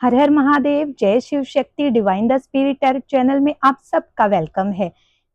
हर हर महादेव, जय Shiv Shakti. Divine the spirit channel में आप सबका वेलकम है।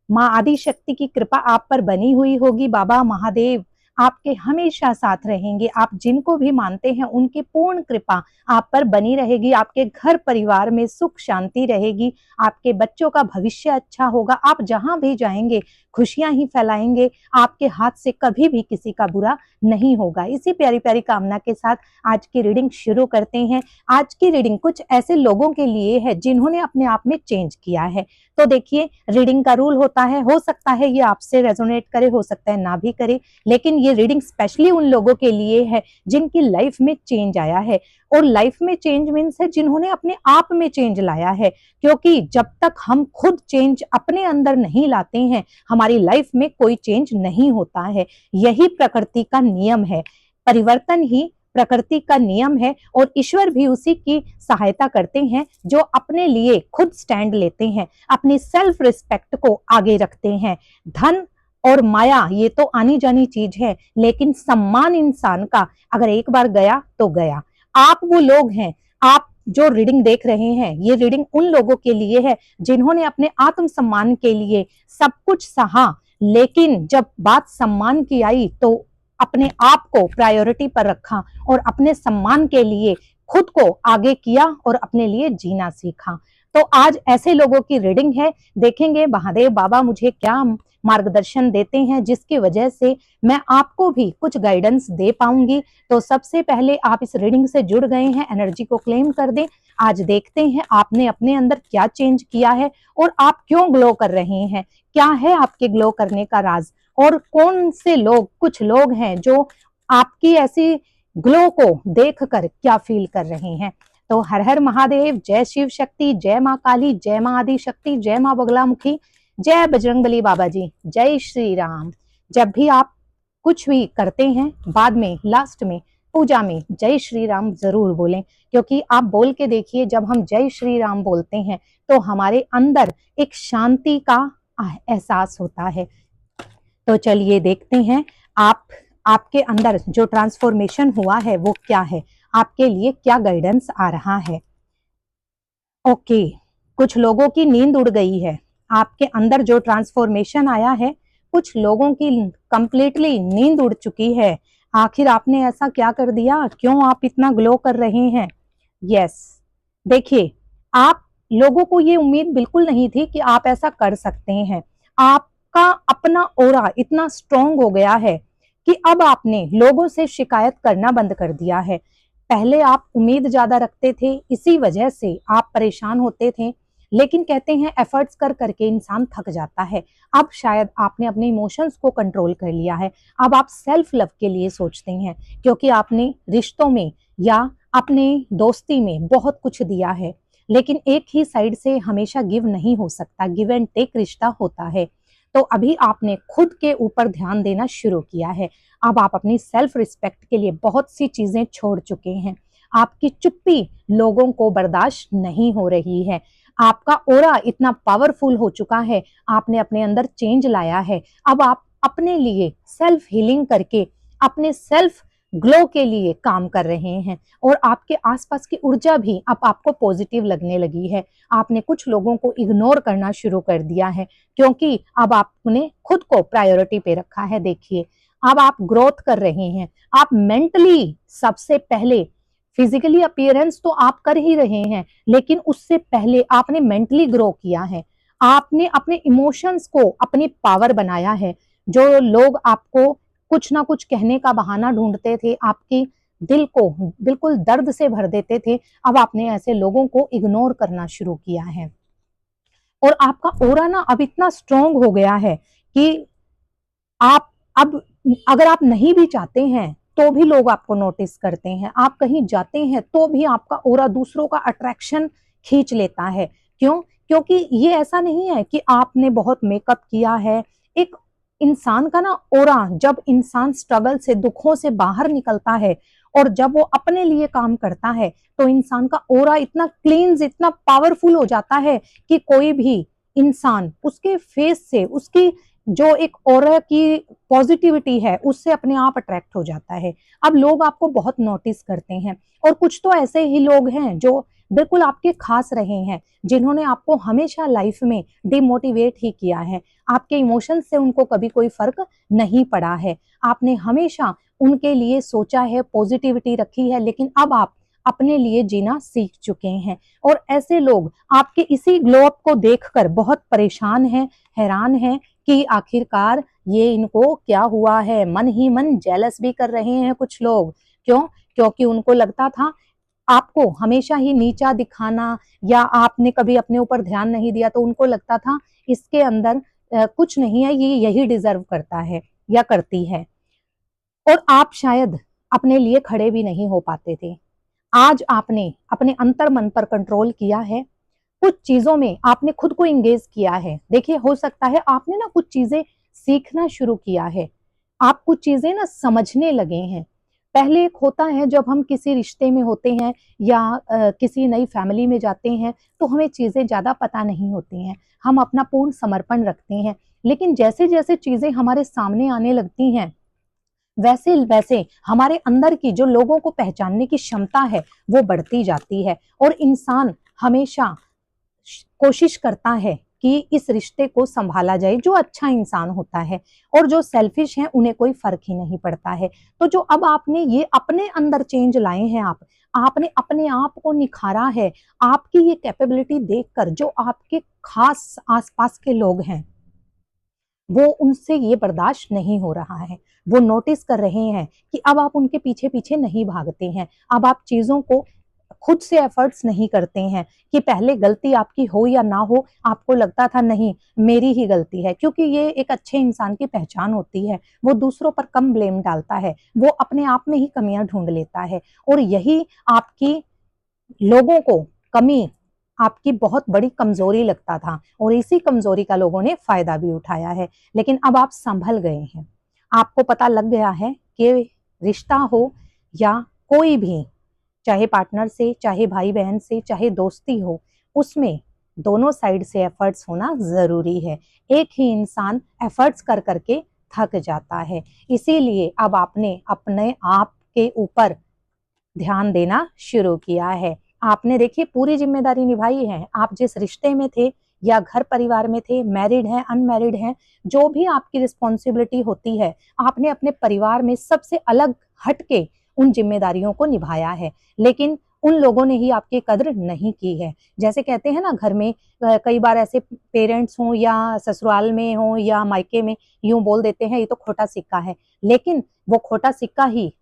माँ आदि शक्ति की कृपा आप पर बनी हुई होगी। बाबा महादेव आपके हमेशा साथ रहेंगे। आप जिनको भी मानते हैं उनकी पूर्ण कृपा आप पर बनी रहेगी। आपके घर परिवार में सुख शांति रहेगी। आपके बच्चों का भविष्य अच्छा होगा। आप जहां भी जाएंगे खुशियां ही फैलाएंगे। आपके हाथ से कभी भी किसी का बुरा नहीं होगा। इसी प्यारी प्यारी कामना के साथ आज की रीडिंग शुरू करते हैं। आज की रीडिंग कुछ ऐसे लोगों के लिए है जिन्होंने अपने आप में चेंज किया है। तो देखिए, रीडिंग का रूल होता है, हो सकता है ये आपसे रेजोनेट करे, हो सकता है ना भी करे, लेकिन ये रीडिंग स्पेशली उन लोगों के लिए है जिनकी लाइफ में चेंज आया है। और लाइफ में चेंज मीन्स है जिन्होंने अपने आप में चेंज लाया है, क्योंकि जब तक हम खुद चेंज अपने अंदर नहीं लाते हैं हमारी लाइफ में कोई चेंज नहीं होता है। यही प्रकृति का नियम है। परिवर्तन ही प्रकृति का नियम है और ईश्वर भी उसी की सहायता करते हैं जो अपने लिए खुद स्टैंड लेते हैं, अपनी सेल्फ रिस्पेक्ट को आगे रखते हैं। धन और माया ये तो आनी जानी चीज है, लेकिन सम्मान इंसान का अगर एक बार गया तो गया। आप वो लोग हैं, आप जो रीडिंग देख रहे हैं, ये रीडिंग उन लोगों के लिए है जिन्होंने अपने आत्म सम्मान के लिए सब कुछ सहा, लेकिन जब बात सम्मान की आई तो अपने आप को प्रायोरिटी पर रखा और अपने सम्मान के लिए खुद को आगे किया और अपने लिए जीना सीखा। तो आज ऐसे लोगों की रीडिंग है। देखेंगे महादेव बाबा मुझे क्या मार्गदर्शन देते हैं जिसकी वजह से मैं आपको भी कुछ गाइडेंस दे पाऊंगी। तो सबसे पहले आप इस रीडिंग से जुड़ गए हैं, एनर्जी को क्लेम कर दें। आज देखते हैं आपने अपने अंदर क्या चेंज किया है और आप क्यों ग्लो कर रहे हैं, क्या है आपके ग्लो करने का राज, और कौन से लोग, कुछ लोग हैं जो आपकी ऐसी ग्लो को देखकर क्या फील कर रहे हैं। तो हर हर महादेव, जय शिव शक्ति, जय माँ काली, जय माँ आदि शक्ति, जय माँ बगलामुखी, जय बजरंगबली बाबा जी, जय श्री राम। जब भी आप कुछ भी करते हैं बाद में लास्ट में पूजा में जय श्री राम जरूर बोलें, क्योंकि आप बोल के देखिए जब हम जय श्री राम बोलते हैं तो हमारे अंदर एक शांति का एहसास होता है। तो चलिए देखते हैं आपके अंदर जो ट्रांसफॉर्मेशन हुआ है वो क्या है, आपके लिए क्या गाइडेंस आ रहा है। ओके, कुछ लोगों की नींद उड़ गई है। आपके अंदर जो ट्रांसफॉर्मेशन आया है, कुछ लोगों की कंप्लीटली नींद उड़ चुकी है। आखिर आपने ऐसा क्या कर दिया, क्यों आप इतना ग्लो कर रहे हैं। यस, देखिए, आप लोगों को ये उम्मीद बिल्कुल नहीं थी कि आप ऐसा कर सकते हैं। आपका अपना ऑरा इतना स्ट्रांग हो गया है कि अब आपने लोगों से शिकायत करना बंद कर दिया है। पहले आप उम्मीद ज्यादा रखते थे, इसी वजह से आप परेशान होते थे, लेकिन कहते हैं एफर्ट्स कर करके इंसान थक जाता है। अब शायद आपने अपने इमोशंस को कंट्रोल कर लिया है। अब आप सेल्फ लव के लिए सोचते हैं, क्योंकि आपने रिश्तों में या अपने दोस्ती में बहुत कुछ दिया है, लेकिन एक ही साइड से हमेशा गिव नहीं हो सकता, गिव एंड टेक रिश्ता होता है। तो अभी आपने खुद के ऊपर ध्यान देना शुरू किया है। अब आप अपनी सेल्फ रिस्पेक्ट के लिए बहुत सी चीजें छोड़ चुके हैं। आपकी चुप्पी लोगों को बर्दाश्त नहीं हो रही है। आपका ऑरा इतना पावरफुल हो चुका है, आपने अपने अंदर चेंज लाया है। अब आप अपने लिए सेल्फ हीलिंग करके अपने सेल्फ ग्लो के लिए काम कर रहे हैं और आपके आसपास की ऊर्जा भी अब आपको पॉजिटिव लगने लगी है। आपने कुछ लोगों को इग्नोर करना शुरू कर दिया है, क्योंकि अब आपने खुद को प्रायोरिटी पे रखा है। देखिए, अब आप ग्रोथ कर रहे हैं। आप मेंटली सबसे पहले, फिजिकली अपीयरेंस तो आप कर ही रहे हैं, लेकिन उससे पहले आपने मेंटली ग्रो किया है। आपने अपने इमोशंस को अपनी पावर बनाया है। जो लोग आपको कुछ ना कुछ कहने का बहाना ढूंढते थे, आपकी दिल को बिल्कुल दर्द से भर देते थे, अब आपने ऐसे लोगों को इग्नोर करना शुरू किया है। और आपका ऑरा ना अब इतना स्ट्रांग हो गया है कि आप अब अगर आप नहीं भी चाहते हैं तो भी लोग आपको नोटिस करते हैं। आप कहीं जाते हैं तो भी आपका ऑरा दूसरों का अट्रैक्शन खींच लेता है। क्यों? क्योंकि ये ऐसा नहीं है कि आपने बहुत मेकअप किया है। एक इंसान का ना ऑरा, जब इंसान स्ट्रगल से, दुखों से बाहर निकलता है और जब वो अपने लिए काम करता है तो इंसान का ऑरा इतना क्लींस, इतना पावरफुल हो जाता है कि कोई भी इंसान उसके फेस से, उसकी जो एक ऑरा की पॉजिटिविटी है उससे अपने आप अट्रैक्ट हो जाता है। अब लोग आपको बहुत नोटिस करते हैं और कुछ तो ऐसे ही लोग हैं जो बिल्कुल आपके खास रहे हैं, जिन्होंने आपको हमेशा लाइफ में डिमोटिवेट ही किया है। आपके इमोशन से उनको कभी कोई फर्क नहीं पड़ा है। आपने हमेशा उनके लिए सोचा है, पॉजिटिविटी रखी है, लेकिन अब आप अपने लिए जीना सीख चुके हैं। और ऐसे लोग आपके इसी ग्लो अप को देखकर बहुत परेशान हैं, हैरान हैं कि आखिरकार ये इनको क्या हुआ है। मन ही मन जेलस भी कर रहे हैं कुछ लोग। क्यों? क्योंकि उनको लगता था आपको हमेशा ही नीचा दिखाना, या आपने कभी अपने ऊपर ध्यान नहीं दिया, तो उनको लगता था इसके अंदर कुछ नहीं है, ये यही डिजर्व करता है या करती है। और आप शायद अपने लिए खड़े भी नहीं हो पाते थे। आज आपने अपने अंतर मन पर कंट्रोल किया है। कुछ चीजों में आपने खुद को इंगेज किया है। देखिए, हो सकता है आपने ना कुछ चीजें सीखना शुरू किया है। आप कुछ चीजें ना समझने लगे हैं। पहले एक होता है जब हम किसी रिश्ते में होते हैं या किसी नई फैमिली में जाते हैं, तो हमें चीजें ज्यादा पता नहीं होती हैं। हम अपना पूर्ण समर्पण रखते हैं। लेकिन जैसे जैसे चीजें हमारे सामने आने लगती हैं, वैसे वैसे हमारे अंदर की जो लोगों को पहचानने की क्षमता है, वो बढ़ती जाती है। और इंसान हमेशा कोशिश करता है कि इस रिश्ते को संभाला जाए। जो अच्छा इंसान होता है और जो सेल्फिश है, उन्हें कोई फर्क ही नहीं पड़ता है। तो जो अब आपने ये अपने अंदर चेंज लाए हैं, आपने अपने आप को निखारा है। आपकी ये कैपेबिलिटी देखकर जो आपके खास आसपास के लोग हैं, वो उनसे ये बर्दाश्त नहीं हो रहा है। वो नोटिस कर रहे हैं कि अब आप उनके पीछे पीछे नहीं भागते हैं। अब आप चीजों को खुद से एफर्ट्स नहीं करते हैं कि पहले गलती आपकी हो या ना हो, आपको लगता था नहीं मेरी ही गलती है, क्योंकि ये एक अच्छे इंसान की पहचान होती है। वो दूसरों पर कम ब्लेम डालता है, वो अपने आप में ही कमियां ढूंढ लेता है। और यही आपकी लोगों को कमी आपकी बहुत बड़ी कमजोरी लगता था, और इसी कमजोरी का लोगों ने फायदा भी उठाया है। लेकिन अब आप संभल गए हैं। आपको पता लग गया है कि रिश्ता हो या कोई भी, चाहे पार्टनर से, चाहे भाई बहन से, चाहे दोस्ती हो, उसमें दोनों साइड से एफर्ट्स होना जरूरी है। एक ही इंसान एफर्ट्स कर करके थक जाता है। इसीलिए अब आपने अपने आप के ऊपर ध्यान देना शुरू किया है। आपने देखिए पूरी जिम्मेदारी निभाई है। आप जिस रिश्ते में थे या घर परिवार में थे, मैरिड हैं, अनमैरिड हैं, जो भी आपकी रिस्पॉन्सिबिलिटी होती है, आपने अपने परिवार में सबसे अलग हट के उन जिम्मेदारियों को निभाया है। लेकिन उन लोगों ने ही आपकी कद्र नहीं की है। जैसे कहते हैं ना, घर में कई बार ऐसे पेरेंट्स हों या ससुराल में हों या मायके में, यूं बोल देते हैं ये तो खोटा सिक्का है। लेकिन वो खोटा सिक्का ही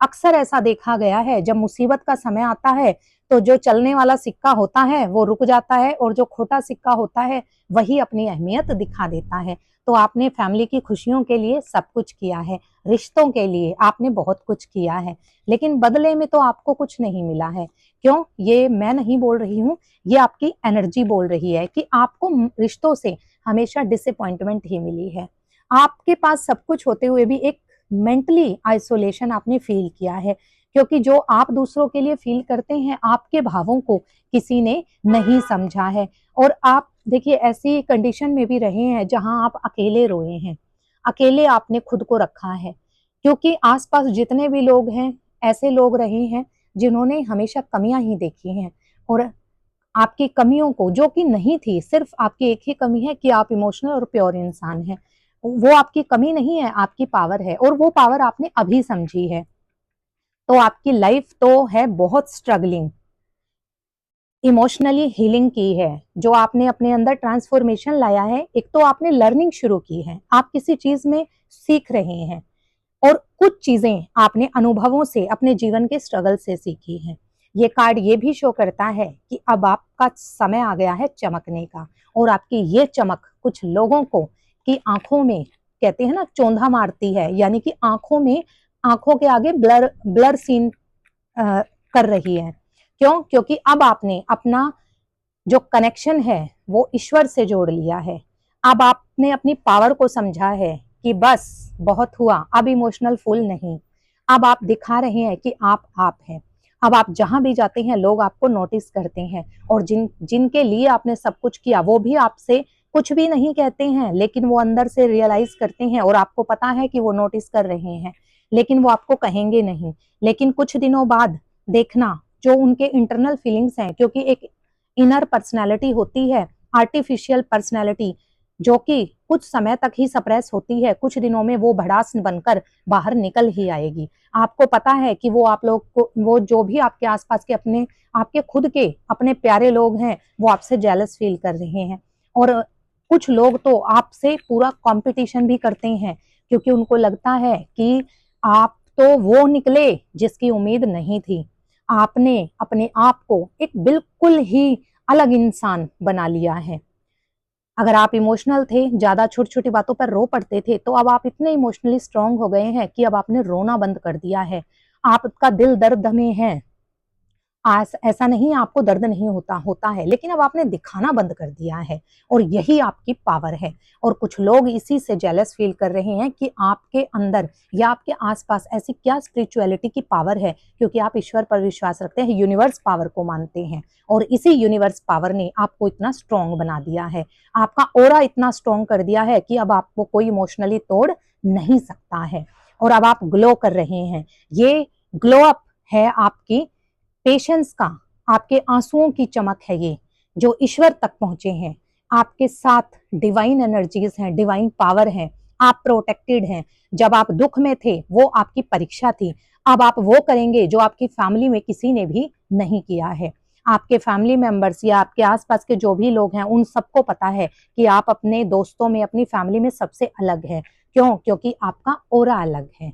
अक्सर ऐसा देखा गया है, जब मुसीबत का समय आता है तो जो चलने वाला सिक्का होता है वो रुक जाता है, और जो खोटा सिक्का होता है वही अपनी अहमियत दिखा देता है। तो आपने फैमिली की खुशियों के लिए सब कुछ किया है, रिश्तों के लिए आपने बहुत कुछ किया है, लेकिन बदले में तो आपको कुछ नहीं मिला है। क्यों? ये मैं नहीं बोल रही हूँ, ये आपकी एनर्जी बोल रही है कि आपको रिश्तों से हमेशा डिसअपॉइंटमेंट ही मिली है। आपके पास सब कुछ होते हुए भी एक मेंटली आइसोलेशन आपने फील किया है, क्योंकि जो आप दूसरों के लिए फील करते हैं, आपके भावों को किसी ने नहीं समझा है। और आप देखिए ऐसी कंडीशन में भी रहे हैं जहां आप अकेले रोए हैं, अकेले आपने खुद को रखा है, क्योंकि आसपास जितने भी लोग हैं, ऐसे लोग रहे हैं जिन्होंने हमेशा कमियां ही देखी हैं। और आपकी कमियों को, जो कि नहीं थी, सिर्फ आपकी एक ही कमी है कि आप इमोशनल और प्योर इंसान हैं। वो आपकी कमी नहीं है, आपकी पावर है, और वो पावर आपने अभी समझी है। तो आपकी लाइफ तो है बहुत स्ट्रगलिंग, इमोशनली हीलिंग की है। जो आपने अपने अंदर ट्रांसफॉर्मेशन लाया है, एक तो आपने लर्निंग शुरू की है, आप किसी चीज में सीख रहे हैं, और कुछ चीजें आपने अनुभवों से, अपने जीवन के स्ट्रगल से सीखी हैं। ये कार्ड ये भी शो करता है कि अब आपका समय आ गया है चमकने का, और आपकी ये चमक कुछ लोगों को की आंखों में, कहते हैं ना, चौंधा मारती है, यानी कि आंखों में, आंखों के आगे ब्लर ब्लर सीन कर रही है। क्यों? क्योंकि अब आपने अपना जो कनेक्शन है वो ईश्वर से जोड़ लिया है। अब आपने अपनी पावर को समझा है कि बस बहुत हुआ, अब इमोशनल फूल नहीं। अब आप दिखा रहे हैं कि आप हैं। अब आप जहां भी जाते हैं, लोग आपको नोटिस करते हैं, और जिनके लिए आपने सब कुछ किया, वो भी आपसे कुछ भी नहीं कहते हैं, लेकिन वो अंदर से रियलाइज करते हैं, और आपको पता है कि वो नोटिस कर रहे हैं, लेकिन वो आपको कहेंगे नहीं। लेकिन कुछ दिनों बाद देखना, जो उनके इंटरनल फीलिंग्स हैं, क्योंकि एक इनर पर्सनैलिटी होती है, आर्टिफिशियल पर्सनैलिटी, जो कि कुछ समय तक ही सप्रेस होती है, कुछ दिनों में वो भड़ास बनकर बाहर निकल ही आएगी। आपको पता है कि वो आप लोग को, वो जो भी आपके आसपास के अपने, आपके खुद के अपने प्यारे लोग हैं, वो आपसे जेलस फील कर रहे हैं। और कुछ लोग तो आपसे पूरा कंपटीशन भी करते हैं, क्योंकि उनको लगता है कि आप तो वो निकले जिसकी उम्मीद नहीं थी। आपने अपने आप को एक बिल्कुल ही अलग इंसान बना लिया है। अगर आप इमोशनल थे, ज्यादा छोटी छोटी बातों पर रो पड़ते थे, तो अब आप इतने इमोशनली स्ट्रांग हो गए हैं कि अब आपने रोना बंद कर दिया है। आपका दिल दर्द में है। ऐसा नहीं आपको दर्द नहीं होता है, लेकिन अब आपने दिखाना बंद कर दिया है, और यही आपकी पावर है। और कुछ लोग इसी से जेलस फील कर रहे हैं कि आपके अंदर या आपके आसपास ऐसी क्या स्पिरिचुअलिटी की पावर है, क्योंकि आप ईश्वर पर विश्वास रखते हैं, यूनिवर्स पावर को मानते हैं, और इसी यूनिवर्स पावर ने आपको इतना स्ट्रांग बना दिया है। आपका ऑरा इतना स्ट्रांग कर दिया है कि अब आपको कोई इमोशनली तोड़ नहीं सकता है, और अब आप ग्लो कर रहे हैं। ये ग्लो अप है आपकी पेशेंस का, आपके आंसुओं की चमक है ये, जो ईश्वर तक पहुंचे हैं। आपके साथ डिवाइन एनर्जीज हैं, डिवाइन पावर है। आप प्रोटेक्टेड हैं। जब आप दुख में थे, वो आपकी परीक्षा थी। अब आप वो करेंगे जो आपकी फैमिली में किसी ने भी नहीं किया है। आपके फैमिली मेंबर्स या आपके आसपास के जो भी लोग हैं, उन सबको पता है कि आप अपने दोस्तों में, अपनी फैमिली में सबसे अलग हैं। क्यों? क्योंकि आपका ऑरा अलग है।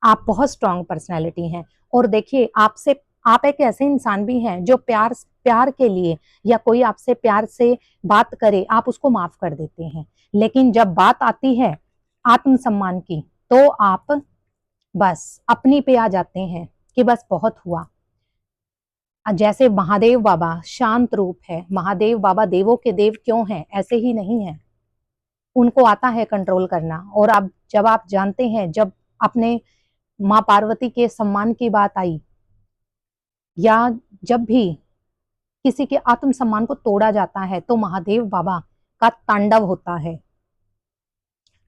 आप बहुत स्ट्रांग पर्सनैलिटी हैं। और देखिए, आपसे, आप एक ऐसे इंसान भी हैं जो प्यार प्यार के लिए, या कोई आपसे प्यार से बात करे, आप उसको माफ कर देते हैं। लेकिन जब बात आती है आत्मसम्मान की, तो आप बस अपनी पे आ जाते हैं कि बस बहुत हुआ। जैसे महादेव बाबा शांत रूप है, महादेव बाबा देवों के देव क्यों हैं? ऐसे ही नहीं है, उनको आता है कंट्रोल करना। और अब जब आप जानते हैं, जब अपने माँ पार्वती के सम्मान की बात आई, या जब भी किसी के आत्मसम्मान को तोड़ा जाता है, तो महादेव बाबा का तांडव होता है।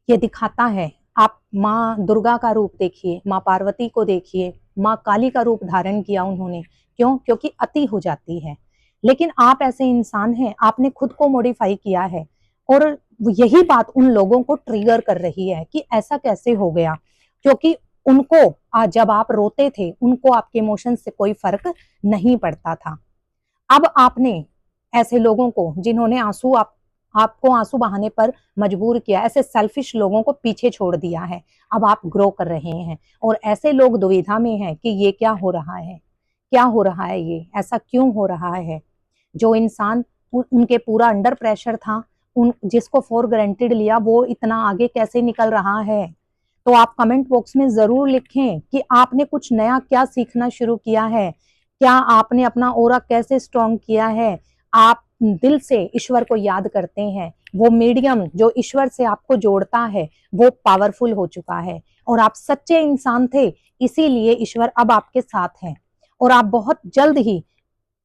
ये दिखाता है, आप माँ दुर्गा का रूप देखिए, माँ पार्वती को देखिए, माँ काली का रूप धारण किया उन्होंने। क्यों? क्योंकि अति हो जाती है। लेकिन आप ऐसे इंसान हैं, आपने खुद को मॉडिफाई किया है, और यही बात उन लोगों को ट्रिगर कर रही है कि ऐसा कैसे हो गया। क्योंकि उनको जब आप रोते थे, उनको आपके इमोशन से कोई फर्क नहीं पड़ता था। अब आपने ऐसे लोगों को, जिन्होंने आपको आंसू बहाने पर मजबूर किया, ऐसे सेल्फिश लोगों को पीछे छोड़ दिया है। अब आप ग्रो कर रहे हैं, और ऐसे लोग दुविधा में हैं कि ये क्या हो रहा है, क्या हो रहा है, ये ऐसा क्यों हो रहा है। जो इंसान उनके पूरा अंडर प्रेशर था, उन जिसको फॉर ग्रांटेड लिया, वो इतना आगे कैसे निकल रहा है। तो आप कमेंट बॉक्स में जरूर लिखें कि आपने कुछ नया क्या सीखना शुरू किया है, क्या आपने अपना ऑरा कैसे स्ट्रॉन्ग किया है। आप दिल से ईश्वर को याद करते हैं, वो मीडियम जो ईश्वर से आपको जोड़ता है, वो पावरफुल हो चुका है, और आप सच्चे इंसान थे, इसीलिए ईश्वर अब आपके साथ है, और आप बहुत जल्द ही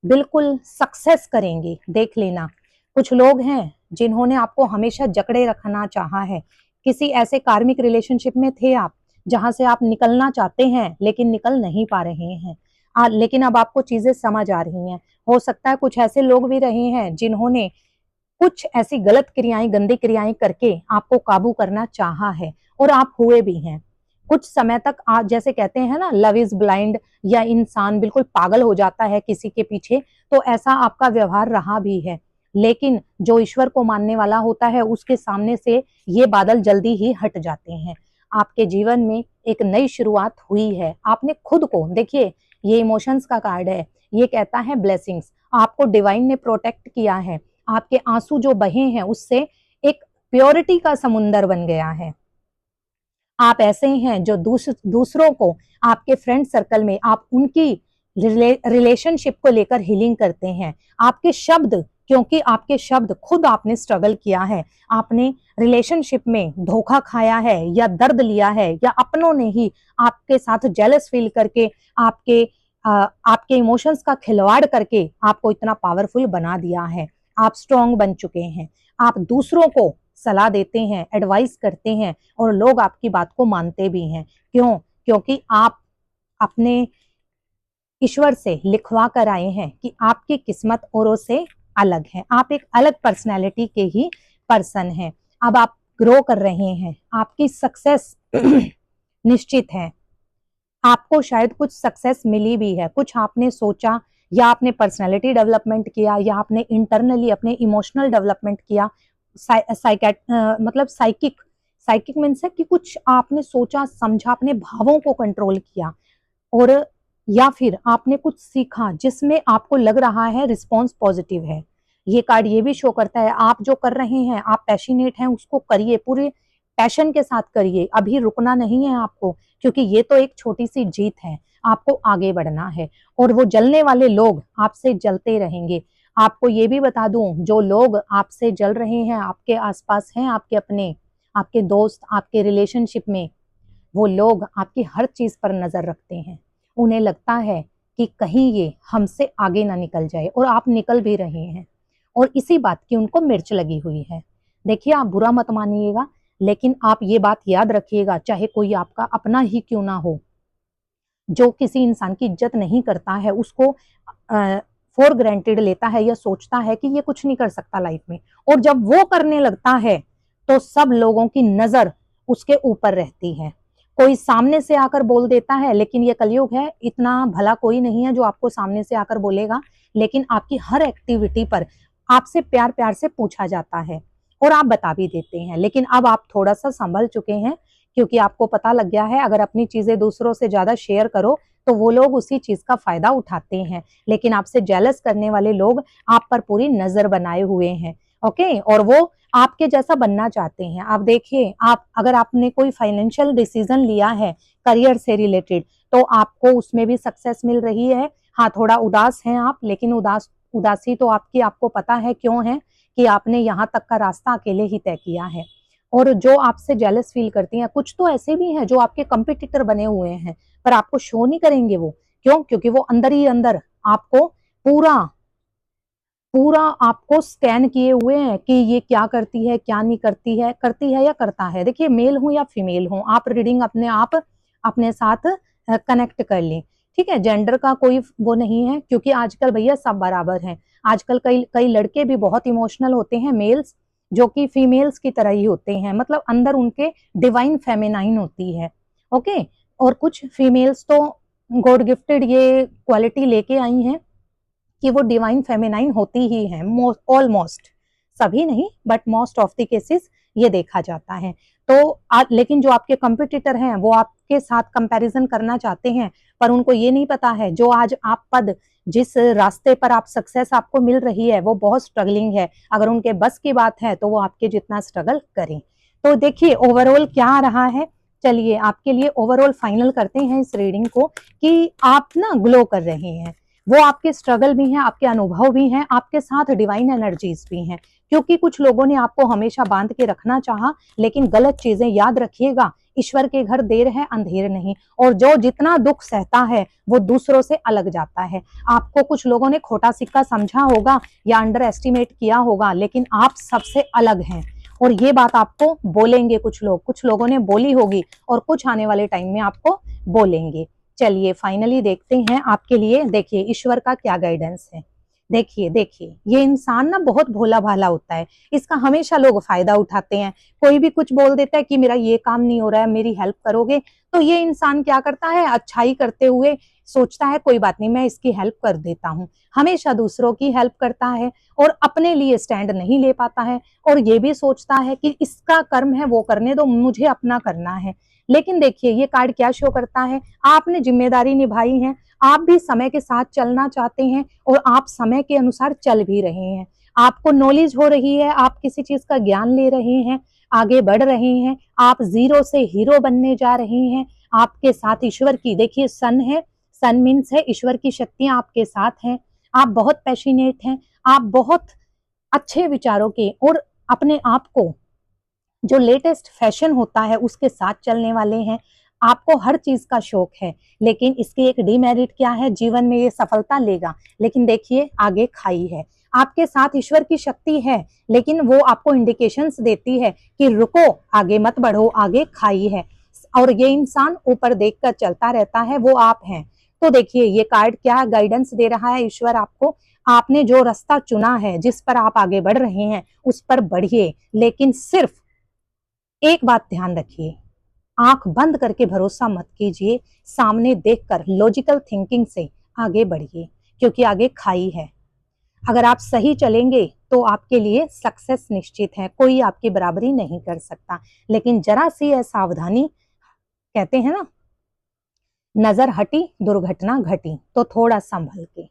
बिल्कुल सक्सेस करेंगे, देख लेना। कुछ लोग हैं जिन्होंने आपको हमेशा जकड़े रखना चाहा है, किसी ऐसे कार्मिक रिलेशनशिप में थे आप, जहां से आप निकलना चाहते हैं लेकिन निकल नहीं पा रहे हैं। लेकिन अब आपको चीजें समझ आ रही हैं। हो सकता है कुछ ऐसे लोग भी रहे हैं जिन्होंने कुछ ऐसी गलत क्रियाएं, गंदी क्रियाएं करके आपको काबू करना चाहा है, और आप हुए भी हैं। कुछ समय तक आप, जैसे कहते हैं ना, लव इज ब्लाइंड, या इंसान बिल्कुल पागल हो जाता है किसी के पीछे, तो ऐसा आपका व्यवहार रहा भी है। लेकिन जो ईश्वर को मानने वाला होता है, उसके सामने से ये बादल जल्दी ही हट जाते हैं। आपके जीवन में एक नई शुरुआत हुई है। आपने खुद को देखिए, ये इमोशंस का कार्ड है, ये कहता है ब्लेसिंग्स, आपको डिवाइन ने प्रोटेक्ट किया है। आपके आंसू जो बहे हैं, उससे एक प्योरिटी का समुंदर बन गया है। आप ऐसे हैं जो दूसरों को, आपके फ्रेंड सर्कल में आप उनकी रिलेशनशिप को लेकर हीलिंग करते हैं। आपके शब्द, क्योंकि आपके शब्द, खुद आपने स्ट्रगल किया है, आपने रिलेशनशिप में धोखा खाया है, या दर्द लिया है, या अपनों ने ही आपके साथ जेलस फील करके आपके इमोशंस का खिलवाड़ करके आपको इतना पावरफुल बना दिया है। आप स्ट्रांग बन चुके हैं। आप दूसरों को सलाह देते हैं, एडवाइस करते हैं, और लोग आपकी बात को मानते भी हैं। क्यों? क्योंकि आप अपने ईश्वर से लिखवा कर आए हैं कि आपकी किस्मत औरों से अलग है, आप एक अलग पर्सनैलिटी के ही पर्सन हैं। अब आप ग्रो कर रहे हैं, आपकी सक्सेस निश्चित है। आपको शायद कुछ सक्सेस मिली भी है, कुछ आपने सोचा, या आपने पर्सनालिटी डेवलपमेंट किया, या आपने इंटरनली अपने इमोशनल डेवलपमेंट किया। मतलब साइकिक मीन्स है कि कुछ आपने सोचा समझा, अपने भावों को कंट्रोल किया, और या फिर आपने कुछ सीखा जिसमें आपको लग रहा है रिस्पॉन्स पॉजिटिव है। ये कार्ड ये भी शो करता है आप जो कर रहे हैं, आप पैशनेट हैं, उसको करिए, पूरे पैशन के साथ करिए, अभी रुकना नहीं है आपको, क्योंकि ये तो एक छोटी सी जीत है, आपको आगे बढ़ना है। और वो जलने वाले लोग आपसे जलते रहेंगे। आपको ये भी बता दूं, जो लोग आपसे जल रहे हैं, आपके आसपास हैं, आपके अपने, आपके दोस्त, आपके रिलेशनशिप में, वो लोग आपकी हर चीज पर नजर रखते हैं। उन्हें लगता है कि कहीं ये हमसे आगे ना निकल जाए, और आप निकल भी रहे हैं, और इसी बात की उनको मिर्च लगी हुई है। देखिए, आप बुरा मत मानिएगा, लेकिन आप ये बात याद रखिएगा, चाहे कोई आपका अपना ही क्यों ना हो, जो किसी इंसान की इज्जत नहीं करता है, उसको फॉर ग्रांटेड लेता है, या सोचता है कि ये कुछ नहीं कर सकता लाइफ में, और जब वो करने लगता है तो सब लोगों की नजर उसके ऊपर रहती है। कोई सामने से आकर बोल देता है, लेकिन ये कलयुग है, इतना भला कोई नहीं है जो आपको सामने से आकर बोलेगा, लेकिन आपकी हर एक्टिविटी पर आपसे प्यार प्यार से पूछा जाता है, और आप बता भी देते हैं। लेकिन अब आप थोड़ा सा संभल चुके हैं, क्योंकि आपको पता लग गया है, अगर अपनी चीजें दूसरों से ज्यादा शेयर करो तो वो लोग उसी चीज का फायदा उठाते हैं। लेकिन आपसे जेलस करने वाले लोग आप पर पूरी नजर बनाए हुए हैं, ओके, और वो आपके जैसा बनना चाहते हैं। आप देखिए, आप अगर आपने कोई फाइनेंशियल डिसीजन लिया है करियर से रिलेटेड, तो आपको उसमें भी सक्सेस मिल रही है। हाँ, थोड़ा उदास हैं आप, लेकिन उदासी तो आपकी, आपको पता है क्यों है, कि आपने यहाँ तक का रास्ता अकेले ही तय किया है। और जो आपसे जेलस फील करती हैं, कुछ तो ऐसे भी हैं जो आपके कंपिटिटर बने हुए हैं, पर आपको शो नहीं करेंगे वो। क्यों? क्योंकि वो अंदर ही अंदर आपको पूरा पूरा आपको स्कैन किए हुए हैं कि ये क्या करती है, क्या नहीं करती है या करता है। देखिए, मेल हो या फीमेल हो, आप रीडिंग अपने आप अपने साथ कनेक्ट कर लें, ठीक है। जेंडर का कोई वो नहीं है, क्योंकि आजकल भैया सब बराबर हैं। आजकल कई कई लड़के भी बहुत इमोशनल होते हैं, मेल्स, जो कि फीमेल्स की तरह ही होते हैं, मतलब अंदर उनके डिवाइन फेमिनाइन होती है, ओके। और कुछ फीमेल्स तो गॉड गिफ्टेड ये क्वालिटी लेके आई हैं कि वो डिवाइन फेमिनाइन होती ही है, ऑलमोस्ट, सभी नहीं but most of the cases ये देखा जाता है। तो लेकिन जो आपके कंपटीटर हैं, वो आपके साथ कंपैरिजन करना चाहते हैं, पर उनको ये नहीं पता है, जो आज आप पद, जिस रास्ते पर आप सक्सेस आपको मिल रही है, वो बहुत स्ट्रगलिंग है। अगर उनके बस की बात है तो वो आपके जितना स्ट्रगल करें। तो देखिए, ओवरऑल क्या रहा है, चलिए आपके लिए ओवरऑल फाइनल करते हैं इस रीडिंग को, कि आप ना ग्लो कर रहे हैं। वो आपके स्ट्रगल भी हैं, आपके अनुभव भी हैं, आपके साथ डिवाइन एनर्जीज भी हैं, क्योंकि कुछ लोगों ने आपको हमेशा बांध के रखना चाहा, लेकिन गलत चीजें। याद रखिएगा, ईश्वर के घर देर है अंधेर नहीं, और जो जितना दुख सहता है वो दूसरों से अलग जाता है। आपको कुछ लोगों ने खोटा सिक्का समझा होगा या अंडर एस्टिमेट किया होगा, लेकिन आप सबसे अलग हैं, और ये बात आपको बोलेंगे कुछ लोग, कुछ लोगों ने बोली होगी, और कुछ आने वाले टाइम में आपको बोलेंगे। चलिए फाइनली देखते हैं आपके लिए, देखिए ईश्वर का क्या गाइडेंस है। देखिए देखिए, ये इंसान ना बहुत भोला भाला होता है, इसका हमेशा लोग फायदा उठाते हैं। कोई भी कुछ बोल देता है कि मेरा ये काम नहीं हो रहा है, मेरी हेल्प करोगे, तो ये इंसान क्या करता है, अच्छाई करते हुए सोचता है कोई बात नहीं, मैं इसकी हेल्प कर देता हूँ। हमेशा दूसरों की हेल्प करता है, और अपने लिए स्टैंड नहीं ले पाता है, और ये भी सोचता है कि इसका कर्म है, वो करने दो, मुझे अपना करना है। लेकिन देखिए, ये कार्ड क्या शो करता है, आपने जिम्मेदारी निभाई है, आप भी समय के साथ चलना चाहते हैं, और आप समय के अनुसार चल भी रहे हैं। आपको नॉलेज हो रही है, आप किसी चीज का ज्ञान ले रहे हैं, आगे बढ़ रहे हैं, आप जीरो से हीरो बनने जा रहे हैं। आपके साथ ईश्वर की, देखिए सन है, सन मीन्स है ईश्वर की शक्तियां आपके साथ हैं। आप बहुत पैशनेट हैं, आप बहुत अच्छे विचारों के, और अपने आप को जो लेटेस्ट फैशन होता है उसके साथ चलने वाले हैं। आपको हर चीज का शौक है, लेकिन इसकी एक डिमेरिट क्या है, जीवन में ये सफलता लेगा, लेकिन देखिए आगे खाई है। आपके साथ ईश्वर की शक्ति है, लेकिन वो आपको इंडिकेशंस देती है कि रुको, आगे मत बढ़ो, आगे खाई है। और ये इंसान ऊपर देखकर चलता रहता है, वो आप हैं। तो देखिए ये कार्ड क्या गाइडेंस दे रहा है ईश्वर आपको। आपने जो रास्ता चुना है, जिस पर आप आगे बढ़ रहे हैं, उस पर बढ़िए, लेकिन सिर्फ एक बात ध्यान रखिए, आंख बंद करके भरोसा मत कीजिए, सामने देखकर लॉजिकल थिंकिंग से आगे बढ़िए, क्योंकि आगे खाई है। अगर आप सही चलेंगे तो आपके लिए सक्सेस निश्चित है, कोई आपकी बराबरी नहीं कर सकता। लेकिन जरा सी असावधानी, कहते हैं ना, नजर हटी दुर्घटना घटी, तो थोड़ा संभल के।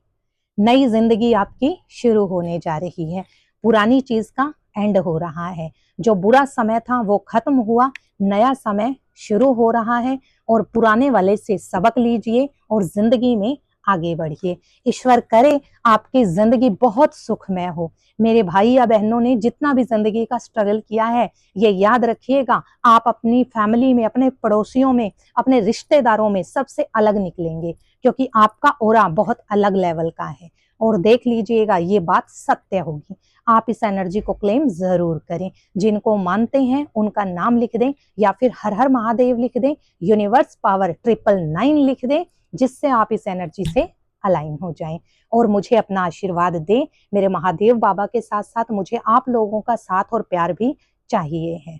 नई जिंदगी आपकी शुरू होने जा रही है, पुरानी चीज का एंड हो रहा है, जो बुरा समय था वो खत्म हुआ, नया समय शुरू हो रहा है, और पुराने वाले से सबक लीजिए और जिंदगी में आगे बढ़िए। ईश्वर करे आपकी जिंदगी बहुत सुखमय हो। मेरे भाई या बहनों ने जितना भी जिंदगी का स्ट्रगल किया है, ये याद रखिएगा, आप अपनी फैमिली में, अपने पड़ोसियों में, अपने रिश्तेदारों में सबसे अलग निकलेंगे, क्योंकि आपका ऑरा बहुत अलग लेवल का है। और देख लीजिएगा ये बात सत्य होगी। आप इस एनर्जी को क्लेम जरूर करें। जिनको मानते हैं उनका नाम लिख दें, या फिर हर हर महादेव लिख दें, यूनिवर्स पावर 999 लिख दें, जिससे आप इस एनर्जी से अलाइन हो जाएं और मुझे अपना आशीर्वाद दें। मेरे महादेव बाबा के साथ साथ मुझे आप लोगों का साथ और प्यार भी चाहिए है।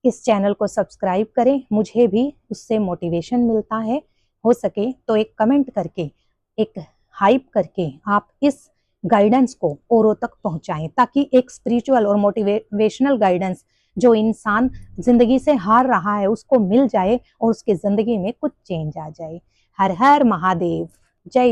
इस चैनल को सब्सक्राइब करें, मुझे भी उससे मोटिवेशन मिलता है। हो सके तो एक कमेंट करके, एक हाइप करके आप इस गाइडेंस को औरों तक पहुंचाएं, ताकि एक स्पिरिचुअल और मोटिवेशनल गाइडेंस जो इंसान जिंदगी से हार रहा है उसको मिल जाए और उसकी जिंदगी में कुछ चेंज आ जाए। हर हर महादेव। जय